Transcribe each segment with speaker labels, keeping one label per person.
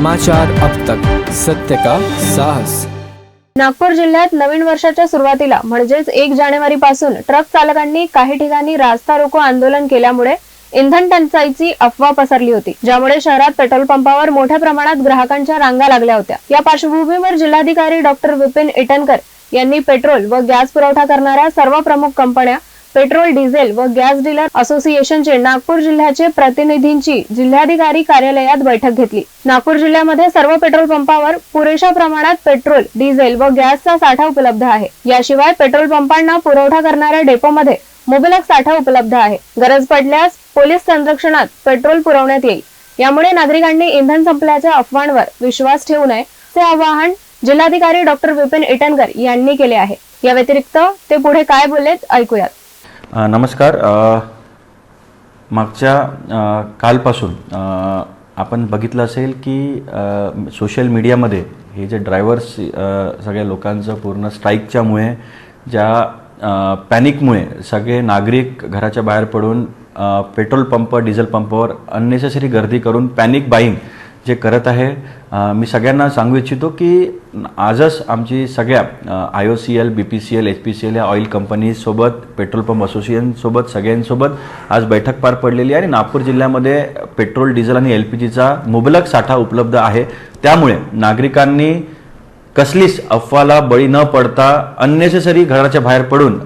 Speaker 1: समाचार अब तक, सत्य का साहस।
Speaker 2: नागपूर जिल्ह्यात नवीन वर्षाच्या सुरुवातीला म्हणजेच 1 जानेवारी पासून ट्रक चालकांनी काही ठिकाणी रास्ता रोको आंदोलन केल्यामुळे इंधन टंचाईची अफवा पसरली होती, ज्यामुळे शहरात पेट्रोल पंपावर मोठ्या प्रमाणात ग्राहकांच्या रांगा लागल्या होत्या। या पार्श्वभूमीवर जिल्हाधिकारी डॉक्टर विपिन इटनकर यांनी पेट्रोल व गॅस पुरवठा करणाऱ्या सर्व प्रमुख कंपन्या, पेट्रोल, डिझेल व गॅस डीलर असोसिएशनचे नागपूर जिल्ह्याचे प्रतिनिधींची जिल्हाधिकारी कार्यालयात बैठक घेतली। नागपूर जिल्ह्यामध्ये सर्व पेट्रोल पंपावर पुरेशा प्रमाणात पेट्रोल, डिझेल व गॅसचा साठा उपलब्ध आहे। याशिवाय पेट्रोल पंपांना पुरवठा करणाऱ्या डेपोमध्ये मुबलक साठा उपलब्ध आहे। गरज पडल्यास पोलीस संरक्षणात पेट्रोल पुरवण्यात येईल। यामुळे नागरिकांनी इंधन संपल्याच्या अफवांवर विश्वास ठेवू नये असे आवाहन जिल्हाधिकारी डॉक्टर विपिन इटनकर यांनी केले आहे। या व्यतिरिक्त ते पुढे काय बोललेत ऐकूयात।
Speaker 3: नमस्कार। मागच्या कालपासून आपण बघितलं असेल की सोशल मीडियामध्ये हे जे ड्रायव्हर्स सगळ्या लोकांचं पूर्ण स्ट्राईकच्यामुळे ज्या पॅनिकमुळे सगळे नागरिक घराच्या बाहेर पडून पेट्रोल पंप, डिझेल पंपावर अननेसेसरी गर्दी करून पॅनिक बाईंग जे करत आहे, मी सगळ्यांना सांगू इच्छितो की आजच आमची सगळ्या IOCL, BPCL, HPCL या ऑइल कंपनीसोबत, पेट्रोल पंप असोसिएशनसोबत सगळ्यांसोबत आज बैठक पार पडलेली आहे आणि नागपूर जिल्ह्यामध्ये पेट्रोल, डिझेल आणि LPGचा मुबलक साठा उपलब्ध आहे। त्यामुळे नागरिकांनी कसलीच अफवाला बळी न पडता अननेसेसरी घराच्या बाहेर पडून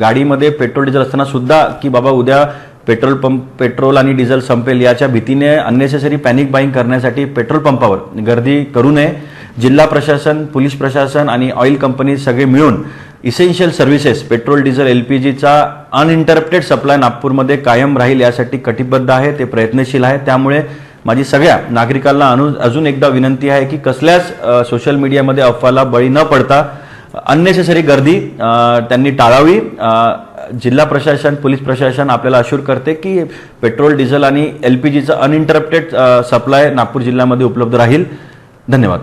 Speaker 3: गाडीमध्ये पेट्रोल, डिझेल असताना सुद्धा की बाबा उद्या पेट्रोल आणि डिझेल संपेल याच्या भीतीने अननेसेसरी पॅनिक बाईंग करण्यासाठी पेट्रोल पंपावर गर्दी करू नये। जिल्हा प्रशासन, पोलीस प्रशासन आणि ऑइल कंपनी सगळे मिळून इसेन्शियल सर्व्हिसेस, पेट्रोल, डिझेल, LPGचा अनइंटरप्टेड सप्लाय नागपूरमध्ये कायम राहील यासाठी कटिबद्ध आहे, ते प्रयत्नशील आहे। त्यामुळे माझी सगळ्या नागरिकांना अजून एकदा विनंती आहे की कसल्याच सोशल मीडियामध्ये अफवाला बळी न पडता अननेसेसरी गर्दी त्यांनी टाळावी। जिल्हा प्रशासन, पोलीस प्रशासन आपल्याला अश्युर करते की पेट्रोल, डिझेल आणि LPGचा अनइंटरप्टेड सप्लाय नागपूर जिल्ह्यामध्ये उपलब्ध राहील। धन्यवाद।